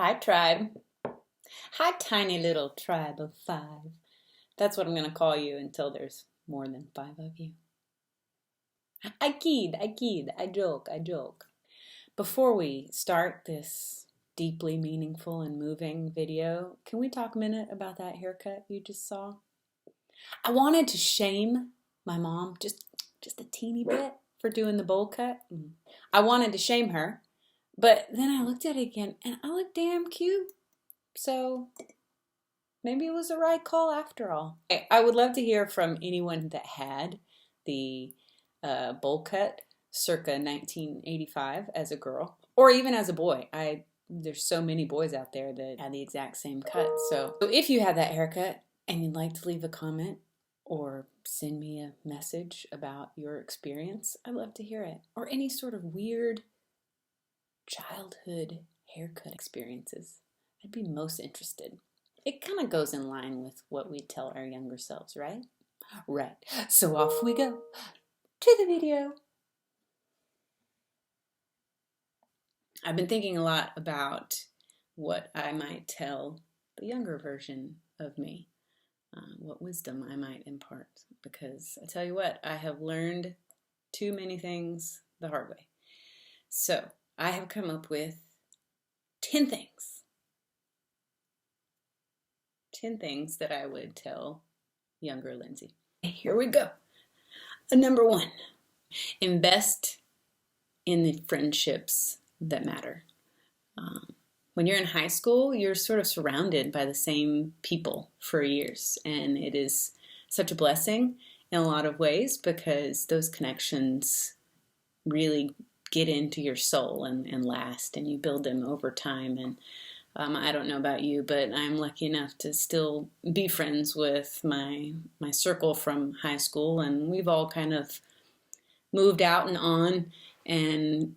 Hi, tribe. Hi, tiny little tribe of 5. That's what I'm going to call you until there's more than 5 of you. I kid, I joke. Before we start this deeply meaningful and moving video, can we talk a minute about that haircut you just saw? I wanted to shame my mom just a teeny bit for doing the bowl cut. I wanted to shame her, but then I looked at it again and I look damn cute. So maybe it was the right call after all. I would love to hear from anyone that had the bowl cut circa 1985 as a girl, or even as a boy. There's so many boys out there that had the exact same cut. So if you had that haircut and you'd like to leave a comment or send me a message about your experience, I'd love to hear it. Or any sort of weird childhood haircut experiences. I'd be most interested. It kind of goes in line with what we tell our younger selves, right? Right. So off we go to the video. I've been thinking a lot about what I might tell the younger version of me, what wisdom I might impart, because I tell you what, I have learned too many things the hard way. So I have come up with 10 things. 10 things that I would tell younger Lindsay. Here we go. Number 1, invest in the friendships that matter. When you're in high school, you're sort of surrounded by the same people for years, and it is such a blessing in a lot of ways because those connections really get into your soul and last, and you build them over time. And I don't know about you, but I'm lucky enough to still be friends with my circle from high school, and we've all kind of moved out and on and,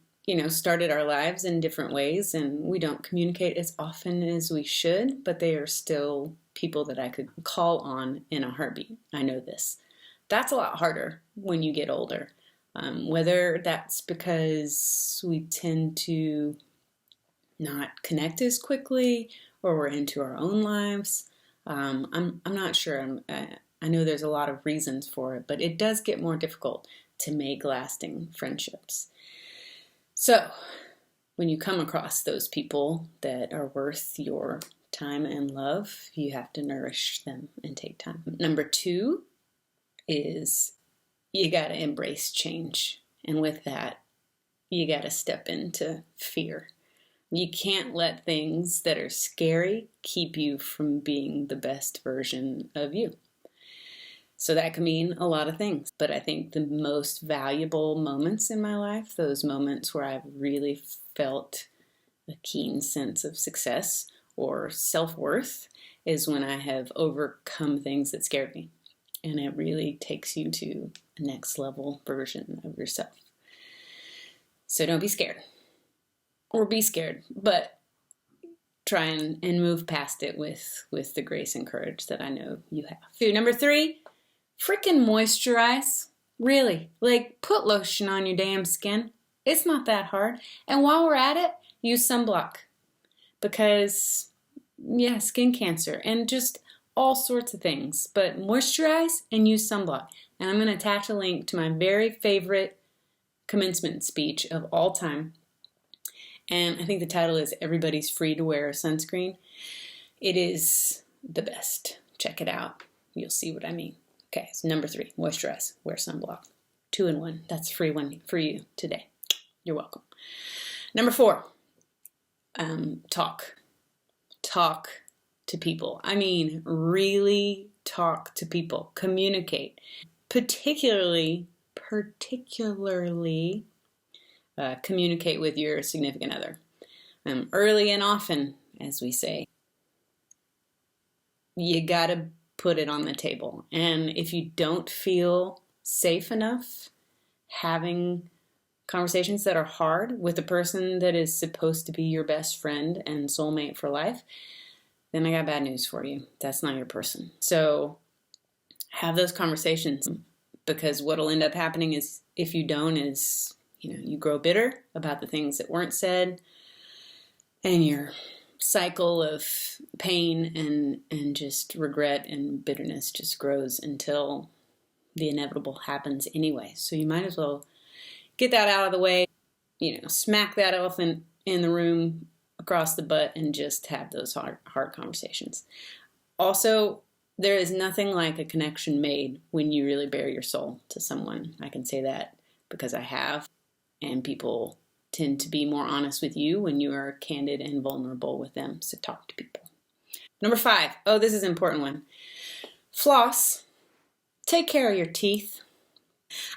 started our lives in different ways, and we don't communicate as often as we should, but they are still people that I could call on in a heartbeat. I know this. That's a lot harder when you get older, whether that's because we tend to not connect as quickly, or we're into our own lives. I'm not sure. I know there's a lot of reasons for it, but it does get more difficult to make lasting friendships. So when you come across those people that are worth your time and love, you have to nourish them and take time. Number 2 is you got to embrace change. And with that, you got to step into fear. You can't let things that are scary keep you from being the best version of you. So that can mean a lot of things. But I think the most valuable moments in my life, those moments where I've really felt a keen sense of success or self-worth, is when I have overcome things that scared me. And it really takes you to a next level version of yourself. So don't be scared. Or be scared, but try and move past it with the grace and courage that I know you have. Number 3, freaking moisturize. Really, put lotion on your damn skin. It's not that hard. And while we're at it, use sunblock. Because, skin cancer and just all sorts of things. But moisturize and use sunblock. And I'm going to attach a link to my very favorite commencement speech of all time. And I think the title is Everybody's Free to Wear a Sunscreen. It is the best. Check it out. You'll see what I mean. Okay, so number 3, moisturize, wear sunblock. 2 in 1. That's a free one for you today. You're welcome. Number 4, talk. Talk to people. I mean, really talk to people. Communicate. Particularly, communicate with your significant other. Early and often, as we say. You gotta put it on the table. And if you don't feel safe enough having conversations that are hard with a person that is supposed to be your best friend and soulmate for life, then I got bad news for you. That's not your person. So have those conversations, because what'll end up happening is, if you don't, is you grow bitter about the things that weren't said, and you're cycle of pain and just regret and bitterness just grows until the inevitable happens anyway. So you might as well get that out of the way, smack that elephant in the room across the butt and just have those hard conversations. Also, there is nothing like a connection made when you really bare your soul to someone. I can say that because I have, and people tend to be more honest with you when you are candid and vulnerable with them. So talk to people. Number 5. Oh, this is an important one. Floss. Take care of your teeth.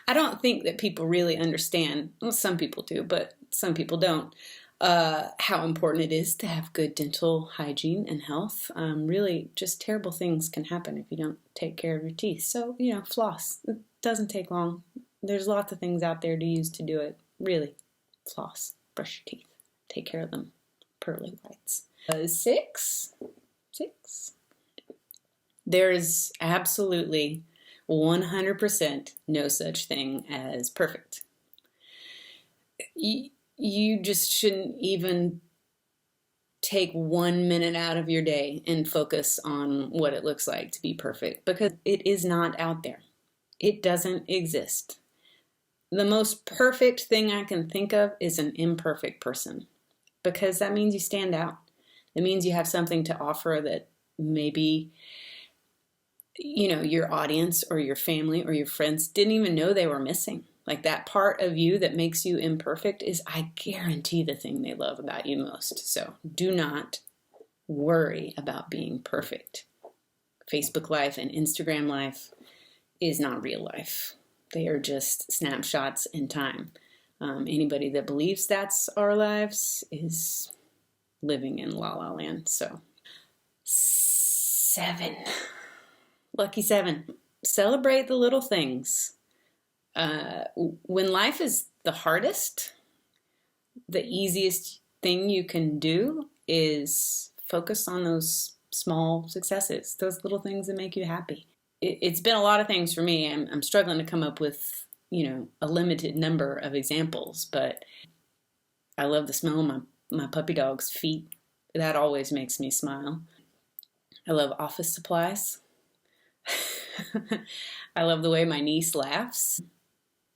I don't think that people really understand, well, some people do, but some people don't, how important it is to have good dental hygiene and health. Really, just terrible things can happen if you don't take care of your teeth. So, floss. It doesn't take long. There's lots of things out there to use to do it. Really, floss. Brush your teeth. Take care of them. Pearly whites. 6. There is absolutely 100% no such thing as perfect. You just shouldn't even take 1 minute out of your day and focus on what it looks like to be perfect, because it is not out there. It doesn't exist. The most perfect thing I can think of is an imperfect person, because that means you stand out. It means you have something to offer that maybe your audience or your family or your friends didn't even know they were missing. Like that part of you that makes you imperfect is, I guarantee, the thing they love about you most. So do not worry about being perfect. Facebook life and Instagram life is not real life. They are just snapshots in time. Anybody that believes that's our lives is living in la la land. So 7. Lucky 7. Celebrate the little things. When life is the hardest, the easiest thing you can do is focus on those small successes, those little things that make you happy. It's been a lot of things for me. I'm struggling to come up with, a limited number of examples, but I love the smell of my puppy dog's feet. That always makes me smile. I love office supplies. I love the way my niece laughs.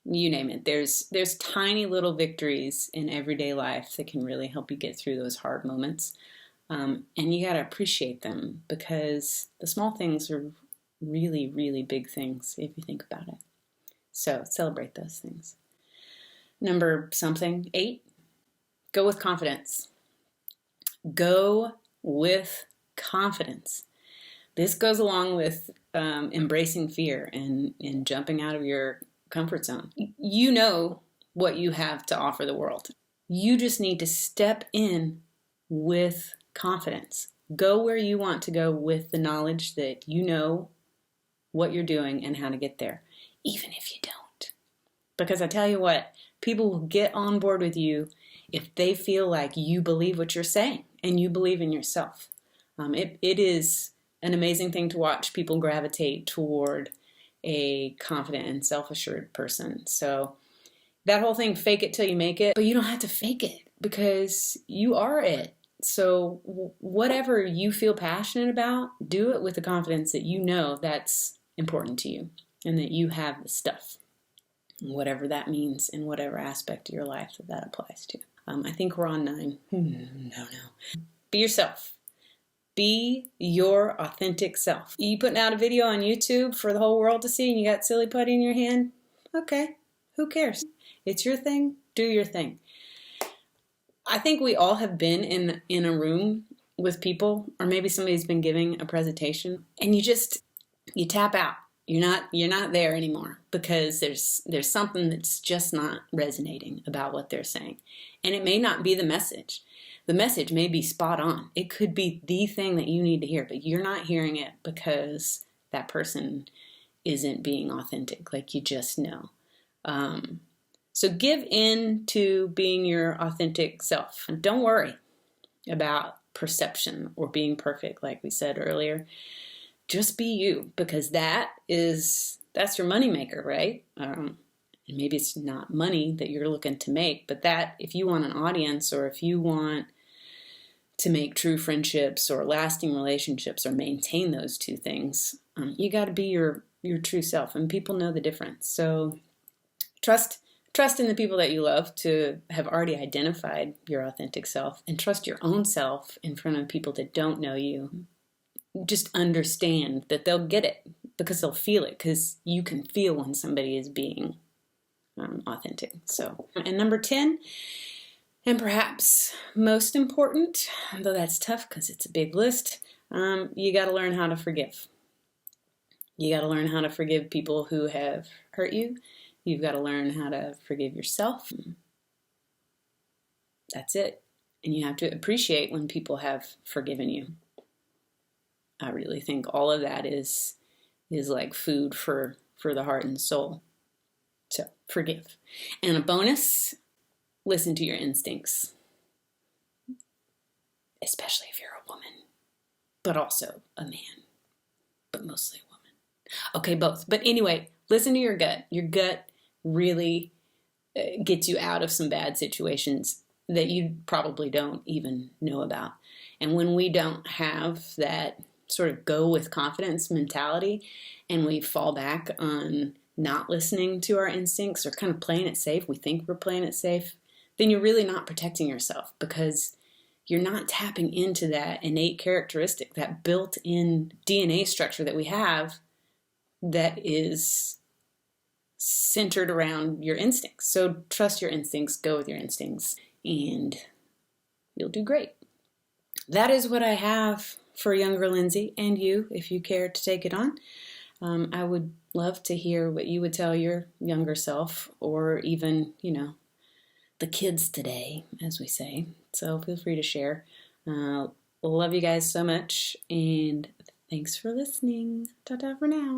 You name it. There's tiny little victories in everyday life that can really help you get through those hard moments. And you got to appreciate them, because the small things are really, really big things if you think about it. So celebrate those things. Number 8, go with confidence. Go with confidence. This goes along with embracing fear and jumping out of your comfort zone. You know what you have to offer the world. You just need to step in with confidence. Go where you want to go with the knowledge that you know what you're doing and how to get there, even if you don't. Because I tell you what, people will get on board with you if they feel like you believe what you're saying and you believe in yourself. It is an amazing thing to watch people gravitate toward a confident and self-assured person. So that whole thing, fake it till you make it, but you don't have to fake it because you are it. So whatever you feel passionate about, do it with the confidence that you know that's important to you and that you have the stuff, whatever that means in whatever aspect of your life that applies to. I think we're on 9. No. Be yourself. Be your authentic self. You putting out a video on YouTube for the whole world to see and you got silly putty in your hand? Okay, who cares? It's your thing, do your thing. I think we all have been in a room with people, or maybe somebody's been giving a presentation, and you tap out. You're not there anymore because there's something that's just not resonating about what they're saying. And it may not be the message. The message may be spot on. It could be the thing that you need to hear, but you're not hearing it because that person isn't being authentic, like you just know. So give in to being your authentic self. And don't worry about perception or being perfect, like we said earlier. Just be you, because that's your moneymaker, right? And maybe it's not money that you're looking to make, but that if you want an audience or if you want to make true friendships or lasting relationships or maintain those two things, you got to be your true self, and people know the difference. So trust in the people that you love to have already identified your authentic self, and trust your own self in front of people that don't know you. Just understand that they'll get it, because they'll feel it, because you can feel when somebody is being authentic. So, and number 10, and perhaps most important, though that's tough because it's a big list, you got to learn how to forgive. You got to learn how to forgive people who have hurt you. You've got to learn how to forgive yourself. That's it. And you have to appreciate when people have forgiven you. I really think all of that is like food for the heart and soul. So forgive. And a bonus, listen to your instincts. Especially if you're a woman, but also a man, but mostly a woman. Okay, both. But anyway, listen to your gut. Your gut really gets you out of some bad situations that you probably don't even know about. And when we don't have that sort of go with confidence mentality, and we fall back on not listening to our instincts or kind of playing it safe, we think we're playing it safe, then you're really not protecting yourself, because you're not tapping into that innate characteristic, that built-in DNA structure that we have that is centered around your instincts. So trust your instincts, go with your instincts, and you'll do great. That is what I have for younger Lindsay, and you, if you care to take it on. I would love to hear what you would tell your younger self, or even, the kids today, as we say. So feel free to share. Love you guys so much, and thanks for listening. Ta-ta for now.